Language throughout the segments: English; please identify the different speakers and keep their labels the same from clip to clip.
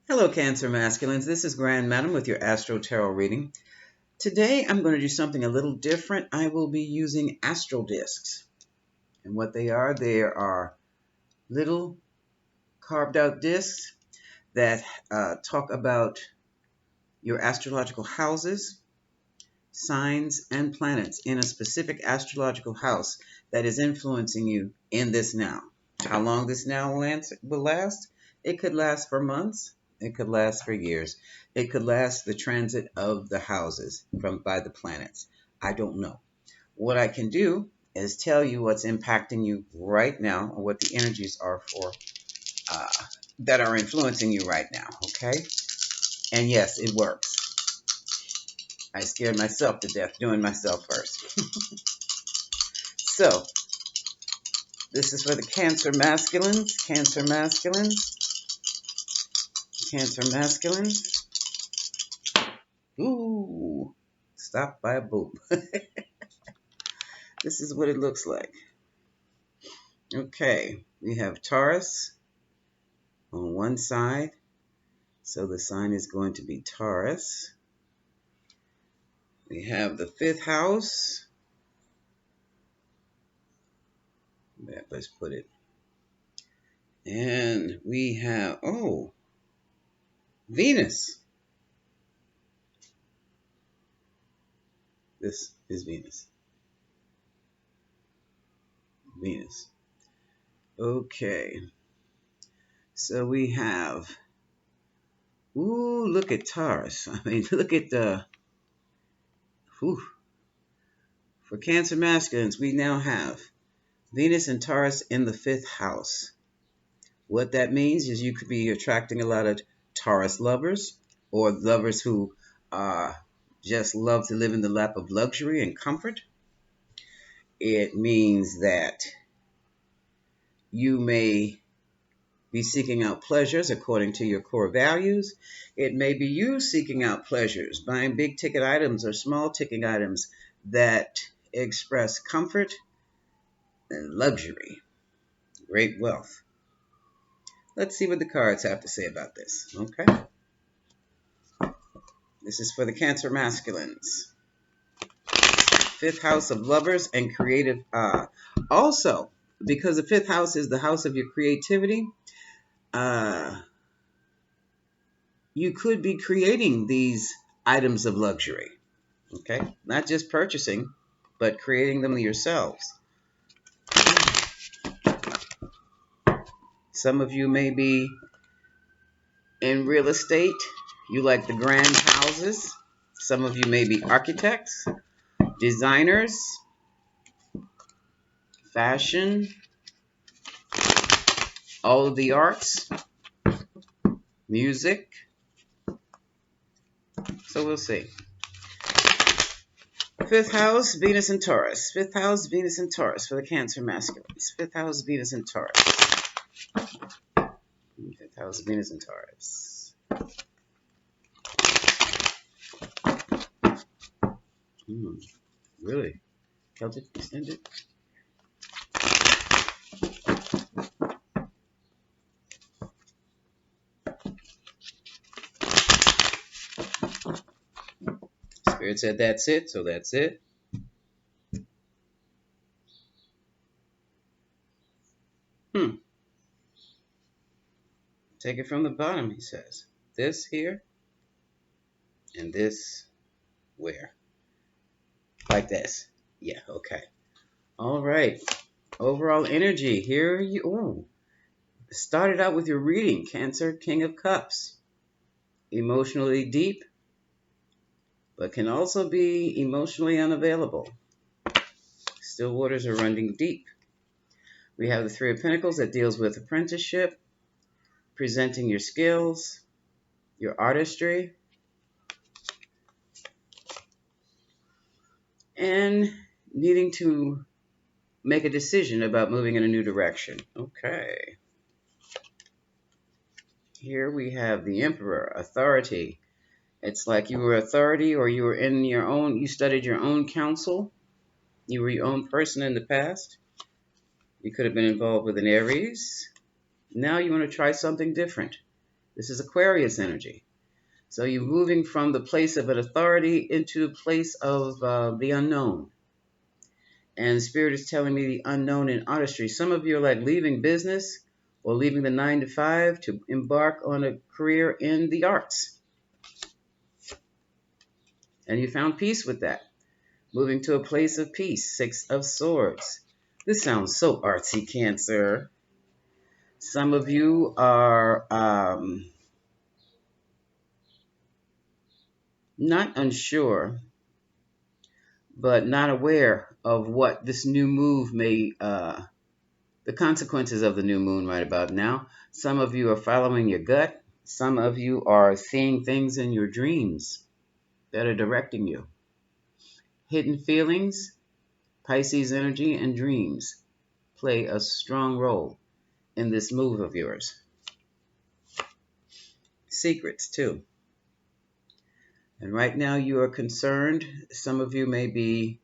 Speaker 1: Hello, Cancer Masculines. This is Grand Madam with your Astro Tarot reading. Today, I'm going to do something a little different. I will be using astral discs. And what they are little carved out discs that talk about your astrological houses, signs, and planets in a specific astrological house that is influencing you in this now. How long this now will last? It could last for months. It could last for years. It could last the transit of the houses by the planets. I don't know. What I can do is tell you what's impacting you right now, or what the energies are for uh, that are influencing you right now. Okay? And yes, it works. I scared myself to death doing myself first. So this is for the Cancer Masculines. Cancer Masculines. Cancer Masculines. Ooh, stopped by a boop. This is what it looks like. Okay, we have Taurus on one side. So the sign is going to be Taurus. We have the fifth house. Let's put it. And we have, Venus. This is Venus. Venus. Okay. So we have, look at Taurus. I mean, look at for Cancer Masculines, we now have Venus and Taurus in the fifth house. What that means is you could be attracting a lot of Taurus lovers, or lovers who just love to live in the lap of luxury and comfort. It means that you may be seeking out pleasures according to your core values. It may be you seeking out pleasures, buying big ticket items or small ticket items that express comfort and luxury, great wealth. Let's see what the cards have to say about this. Okay. This is for the Cancer Masculines. Fifth house of lovers and creative. Also, because the fifth house is the house of your creativity, you could be creating these items of luxury. Okay. Not just purchasing, but creating them yourselves. Some of you may be in real estate. You like the grand houses. Some of you may be architects, designers, fashion, all of the arts, music. So we'll see. Fifth house, Venus and Taurus. Fifth house, Venus and Taurus for the Cancer Masculines. Fifth house, Venus and Taurus. Fifth house, Venus and Taurus. Really? Celtic extended? Spirit said that's it, so that's it. Take it from the bottom, he says. This here and this where? Like this. Yeah, okay. All right. Overall energy. Here you started out with your reading, Cancer, King of Cups. Emotionally deep, but can also be emotionally unavailable. Still waters are running deep. We have the Three of Pentacles that deals with apprenticeship, presenting your skills, your artistry, and needing to make a decision about moving in a new direction. Okay. Here we have the Emperor, authority. It's like you were authority, or you were in your own, you studied your own counsel. You were your own person in the past. You could have been involved with an Aries. Now you want to try something different. This is Aquarius energy. So you're moving from the place of an authority into the place of the unknown. And Spirit is telling me the unknown in artistry. Some of you are like leaving business or leaving the 9 to 5 to embark on a career in the arts. And you found peace with that. Moving to a place of peace. 6 of Swords. This sounds so artsy, Cancer. Some of you are not unsure, but not aware of what this new move may, the consequences of the new moon right about now. Some of you are following your gut. Some of you are seeing things in your dreams that are directing you. Hidden feelings, Pisces energy, and dreams play a strong role in this move of yours. Secrets, too. And right now you are concerned. Some of you may be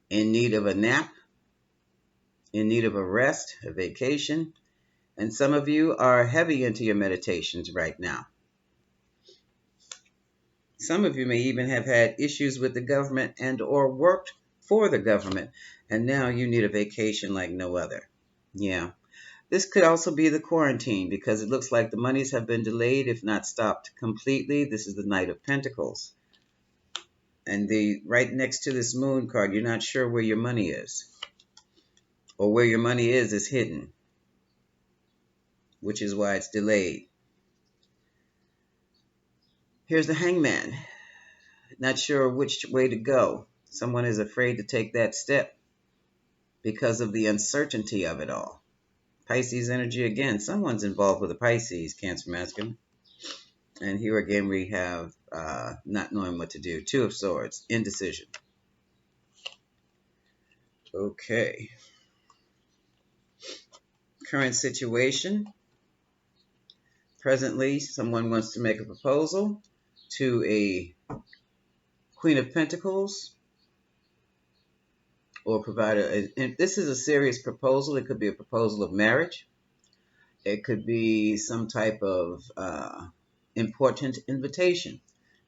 Speaker 1: in need of a nap, in need of a rest, a vacation, and some of you are heavy into your meditations right now. Some of you may even have had issues with the government and or worked for the government, and now you need a vacation like no other. Yeah. This could also be the quarantine because it looks like the monies have been delayed, if not stopped completely. This is the Knight of Pentacles. And right next to this moon card, you're not sure where your money is. Or where your money is hidden, which is why it's delayed. Here's the Hangman. Not sure which way to go. Someone is afraid to take that step because of the uncertainty of it all. Pisces energy again. Someone's involved with a Pisces, Cancer masculine. And here again we have not knowing what to do. 2 of Swords, indecision. Okay. Current situation. Presently, someone wants to make a proposal to a Queen of Pentacles or provide and this is a serious proposal. It could be a proposal of marriage. It could be some type of important invitation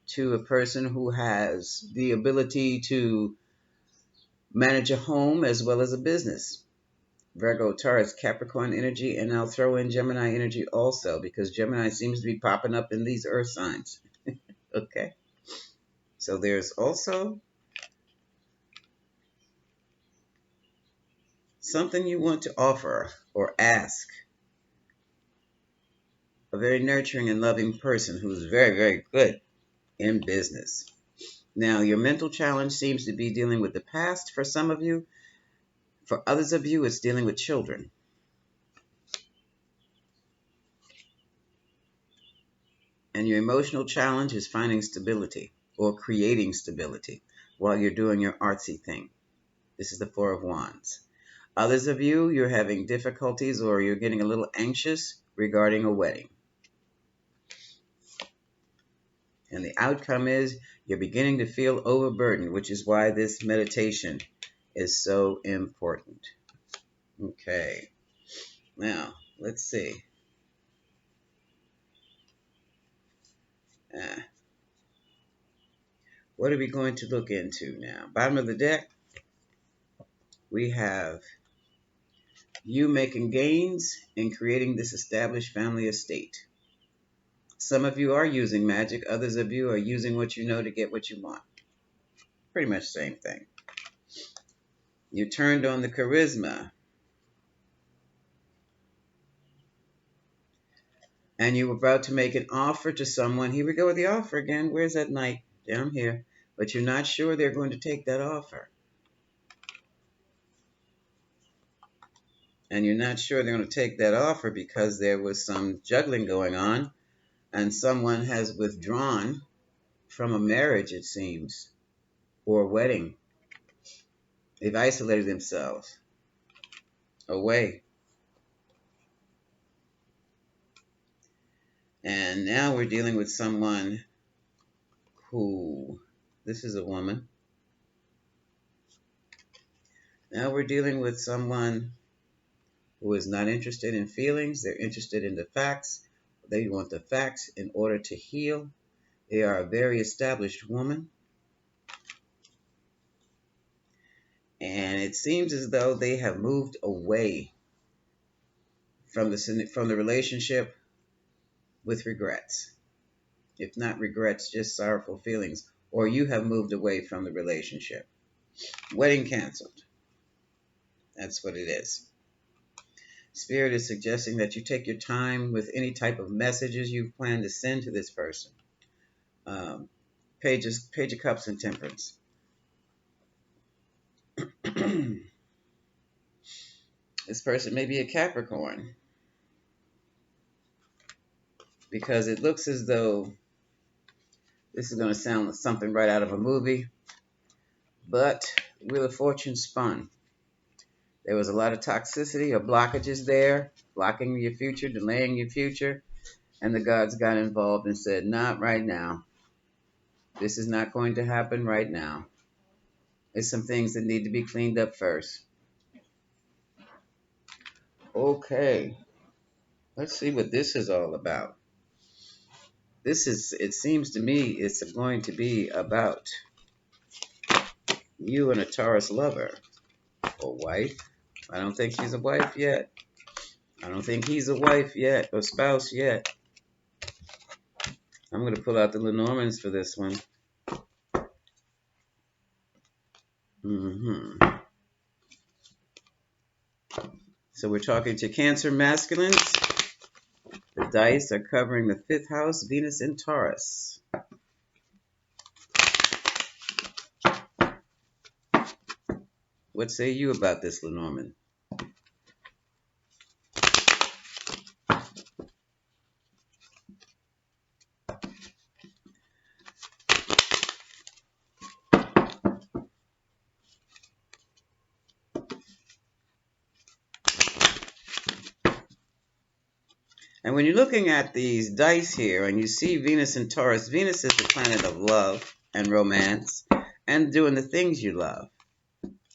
Speaker 1: to a person who has the ability to manage a home as well as a business. Virgo, Taurus, Capricorn energy, and I'll throw in Gemini energy also because Gemini seems to be popping up in these earth signs. Okay. So there's also something you want to offer or ask a very nurturing and loving person who's very, very good in business. Now, your mental challenge seems to be dealing with the past for some of you. For others of you, it's dealing with children. And your emotional challenge is finding stability or creating stability while you're doing your artsy thing. This is the 4 of Wands. Others of you, you're having difficulties or you're getting a little anxious regarding a wedding. And the outcome is you're beginning to feel overburdened, which is why this meditation is so important. Okay. Now, let's see. What are we going to look into now? Bottom of the deck, we have you making gains and creating this established family estate. Some of you are using magic. Others of you are using what you know to get what you want. Pretty much the same thing. You turned on the charisma. And you were about to make an offer to someone. Here we go with the offer again. Where's that Knight? Down here. But you're not sure they're going to take that offer. And you're not sure they're going to take that offer because there was some juggling going on. And someone has withdrawn from a marriage, it seems, or a wedding. They've isolated themselves away. And now we're dealing with someone who, this is a woman. Now we're dealing with someone who is not interested in feelings. They're interested in the facts. They want the facts in order to heal. They are a very established woman. And it seems as though they have moved away from the relationship with regrets. If not regrets, just sorrowful feelings. Or you have moved away from the relationship. Wedding canceled. That's what it is. Spirit is suggesting that you take your time with any type of messages you plan to send to this person. Page of Cups and Temperance. This person may be a Capricorn, because it looks as though this is going to sound like something right out of a movie, but Wheel of Fortune spun. There was a lot of toxicity or blockages there, blocking your future, delaying your future, and the gods got involved and said, not right now. This is not going to happen right now. There's some things that need to be cleaned up first. Okay, let's see what this is all about. It seems to me, it's going to be about you and a Taurus lover or wife. I don't think she's a wife yet. I don't think he's a wife yet or spouse yet. I'm going to pull out the Lenormands for this one. So we're talking to Cancer masculines. The dice are covering the 5th house, Venus in Taurus. What say you about this, Lenormand? And when you're looking at these dice here and you see Venus in Taurus, Venus is the planet of love and romance and doing the things you love.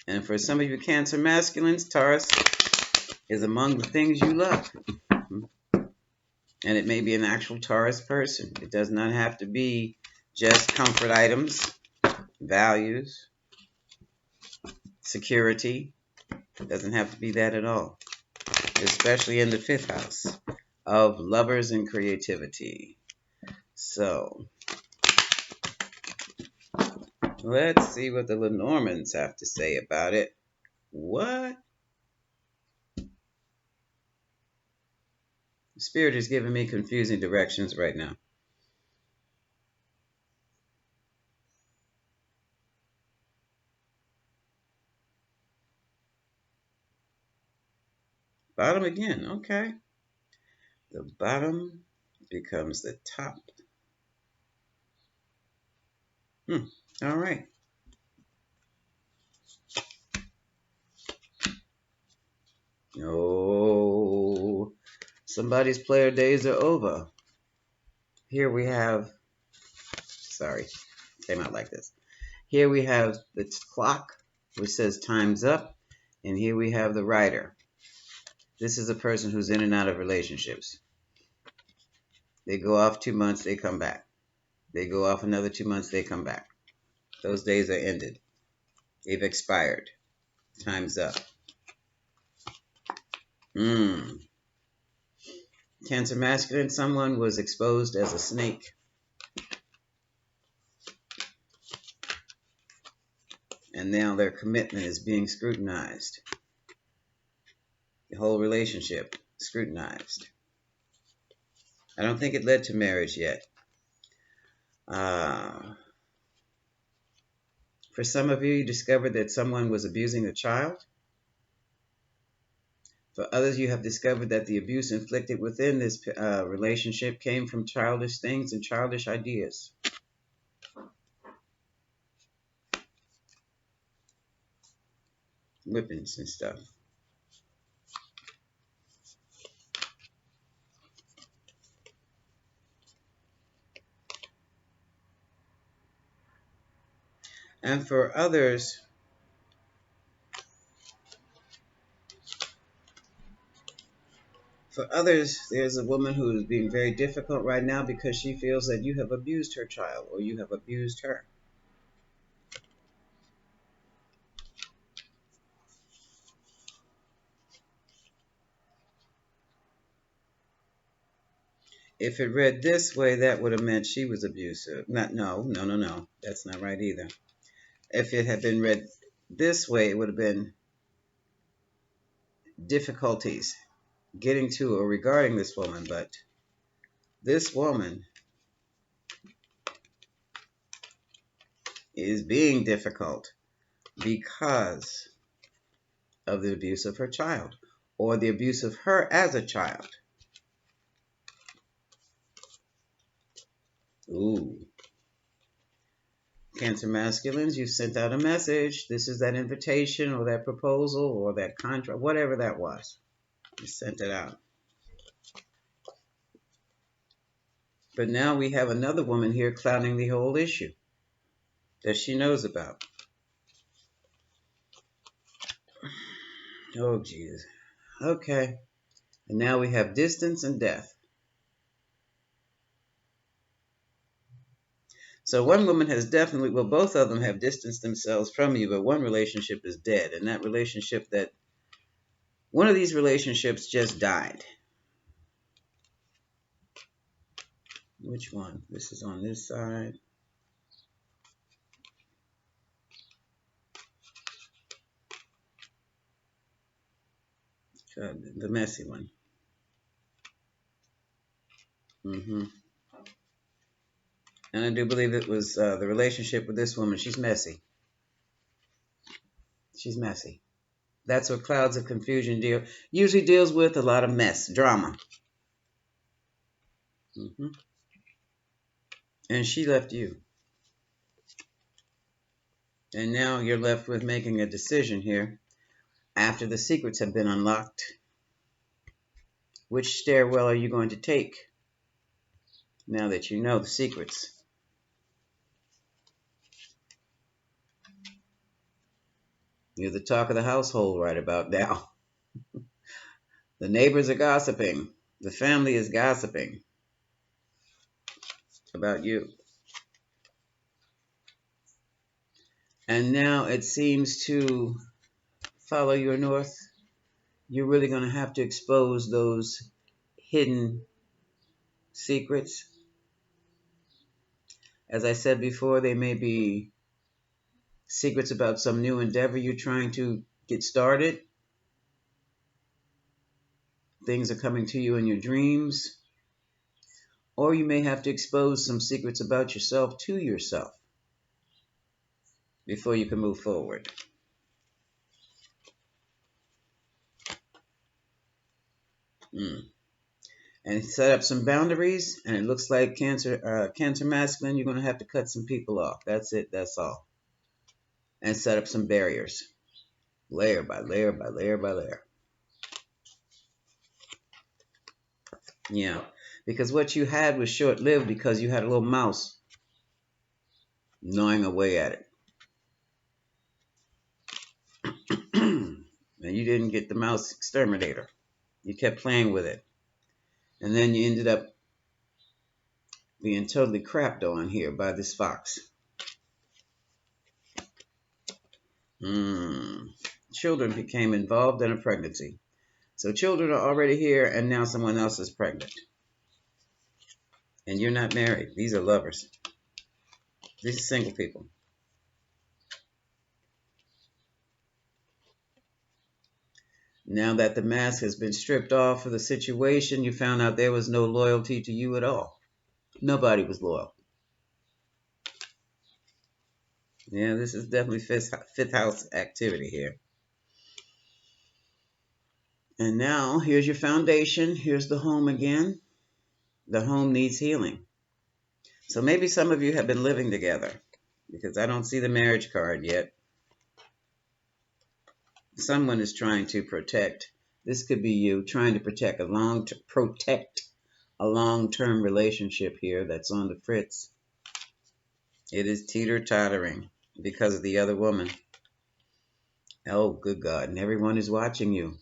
Speaker 1: And for some of you Cancer masculines, Taurus is among the things you love. And it may be an actual Taurus person. It does not have to be just comfort items, values, security. It doesn't have to be that at all. Especially in the 5th house of lovers and creativity. So, let's see what the Lenormands have to say about it. What? Spirit is giving me confusing directions right now. Bottom again, okay. The bottom becomes the top. All right. Oh, somebody's player days are over. Here we have, sorry, came out like this. Here we have the clock, which says time's up. And here we have the rider. This is a person who's in and out of relationships. They go off 2 months, they come back. They go off another 2 months, they come back. Those days are ended. They've expired. Time's up. Cancer masculine, someone was exposed as a snake. And now their commitment is being scrutinized. The whole relationship scrutinized. I don't think it led to marriage yet. For some of you, you discovered that someone was abusing a child. For others, you have discovered that the abuse inflicted within this relationship came from childish things and childish ideas. Whippings and stuff. And for others, For others, there's a woman who is being very difficult right now because she feels that you have abused her child or you have abused her. If it read this way, that would have meant she was abusive. No. That's not right either. If it had been read this way, it would have been difficulties getting to or regarding this woman. But this woman is being difficult because of the abuse of her child or the abuse of her as a child. Ooh. Cancer masculines, you sent out a message. This is that invitation or that proposal or that contract, whatever that was. You sent it out. But now we have another woman here clouding the whole issue that she knows about. Oh, Jesus. Okay. And now we have distance and death. So one woman has definitely, well, both of them have distanced themselves from you, but one relationship is dead. And that relationship one of these relationships just died. Which one? This is on this side. The messy one. And I do believe it was the relationship with this woman. She's messy. She's messy. That's what clouds of confusion usually deals with, a lot of mess, drama. And she left you. And now you're left with making a decision here after the secrets have been unlocked. Which stairwell are you going to take now that you know the secrets? You're the talk of the household right about now. The neighbors are gossiping. The family is gossiping about you. And now it seems to follow your north. You're really going to have to expose those hidden secrets. As I said before, they may be secrets about some new endeavor you're trying to get started. Things are coming to you in your dreams. Or you may have to expose some secrets about yourself to yourself before you can move forward. And set up some boundaries, and it looks like Cancer masculine, you're going to have to cut some people off. That's it. That's all. And set up some barriers. Layer by layer by layer by layer. Yeah. Because what you had was short-lived because you had a little mouse gnawing away at it. And you didn't get the mouse exterminator. You kept playing with it. And then you ended up being totally crapped on here by this fox. Children became involved in a pregnancy. So children are already here, and now someone else is pregnant. And you're not married. These are lovers. These are single people. Now that the mask has been stripped off of the situation, you found out there was no loyalty to you at all. Nobody was loyal. Yeah, this is definitely fifth house activity here. And now, here's your foundation. Here's the home again. The home needs healing. So maybe some of you have been living together, because I don't see the marriage card yet. Someone is trying to protect. This could be you trying to protect a long-term relationship here that's on the fritz. It is teeter-tottering because of the other woman. Oh, good God. And everyone is watching you.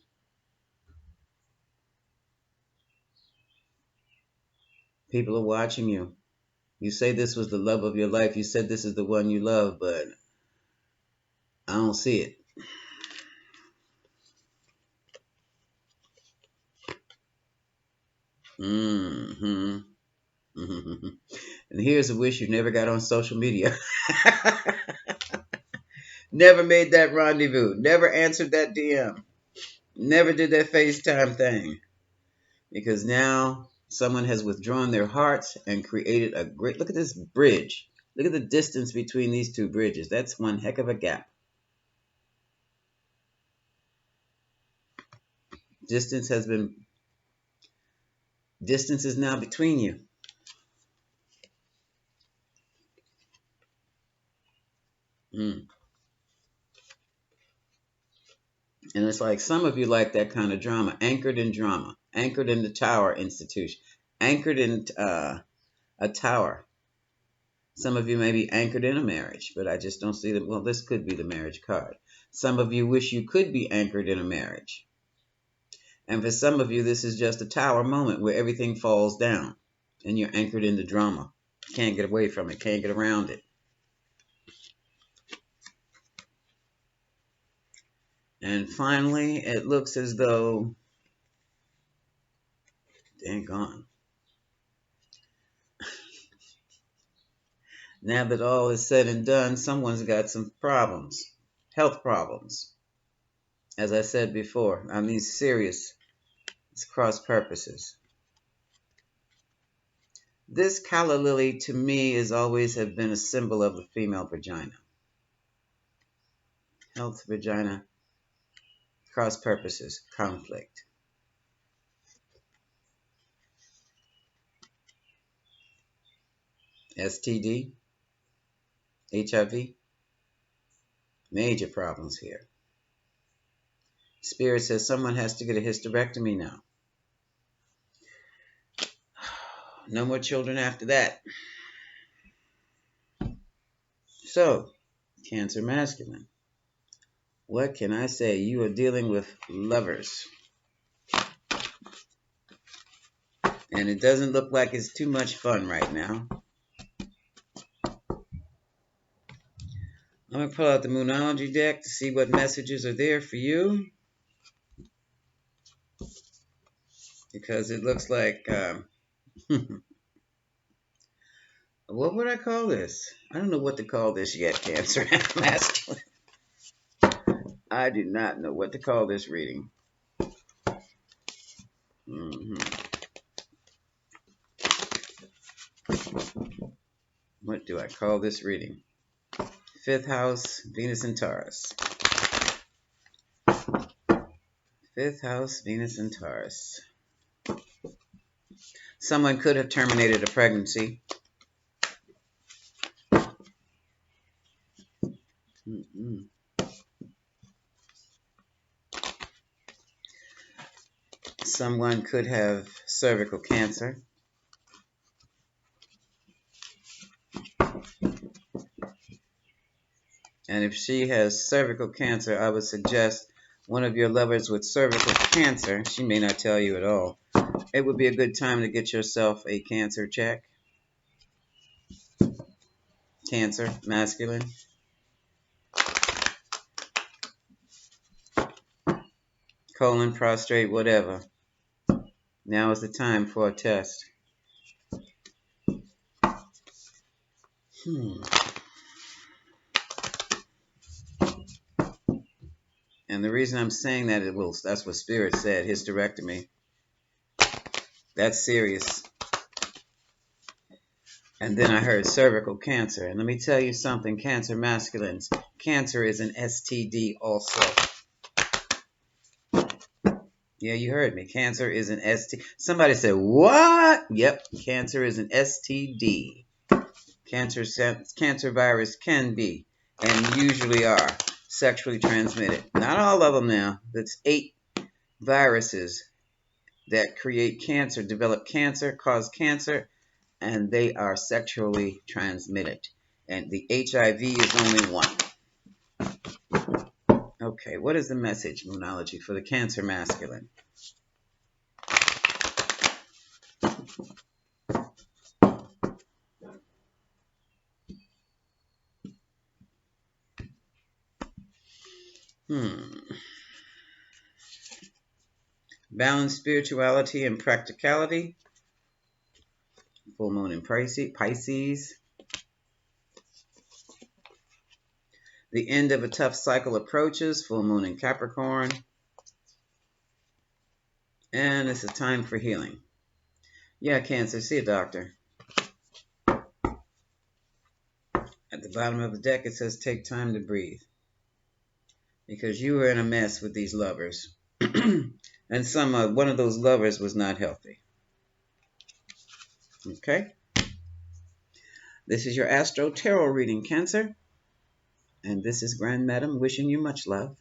Speaker 1: People are watching you. You say this was the love of your life. You said this is the one you love, but I don't see it. Mm-hmm. And here's a wish you never got on social media. Never made that rendezvous. Never answered that DM. Never did that FaceTime thing. Because now someone has withdrawn their hearts and created a great... Look at this bridge. Look at the distance between these two bridges. That's one heck of a gap. Distance has been... Distance is now between you. Mm. And it's like some of you like that kind of drama. Anchored in drama. Anchored in the Tower Institution. Anchored in a tower. Some of you may be anchored in a marriage, but I just don't see that. Well, this could be the marriage card. Some of you wish you could be anchored in a marriage. And for some of you, this is just a tower moment where everything falls down and you're anchored in the drama. Can't get away from it, can't get around it. And finally, it looks as though, dang gone. Now that all is said and done, someone's got some problems, health problems. As I said before, on these serious cross purposes. This calla lily to me has always have been a symbol of the female vagina. Health, vagina, cross purposes, conflict. STD, HIV, major problems here. Spirit says someone has to get a hysterectomy now. No more children after that. So, Cancer masculine. What can I say? You are dealing with lovers. And it doesn't look like it's too much fun right now. I'm going to pull out the Moonology deck to see what messages are there for you. Because it looks like... what would I call this? I don't know what to call this yet, Cancer masculine. I do not know what to call this reading. What do I call this reading? Fifth house, Venus and Taurus. Fifth house, Venus and Taurus. Someone could have terminated a pregnancy. Someone could have cervical cancer. And if she has cervical cancer, I would suggest one of your lovers with cervical cancer, she may not tell you at all, it would be a good time to get yourself a cancer check. Cancer, masculine. Colon, prostate, whatever. Now is the time for a test. And the reason I'm saying that, that's what Spirit said, hysterectomy. That's serious. And then I heard cervical cancer. And let me tell you something, Cancer masculines. Cancer is an STD also. Yeah, you heard me. Cancer is an STD. Somebody said, what? Yep, cancer is an STD. Cancer virus can be, and usually are, sexually transmitted. Not all of them now. That's 8 viruses that create cancer, develop cancer, cause cancer, and they are sexually transmitted. And the HIV is only one. Okay, what is the message, Moonology, for the Cancer masculine? Balance spirituality and practicality. Full moon in Pisces. The end of a tough cycle approaches. Full moon in Capricorn. And it's a time for healing. Yeah, Cancer, see a doctor. At the bottom of the deck, it says take time to breathe. Because you were in a mess with these lovers. And one of those lovers was not healthy. Okay? This is your Astro Tarot reading, Cancer. And this is Grand Madam wishing you much love.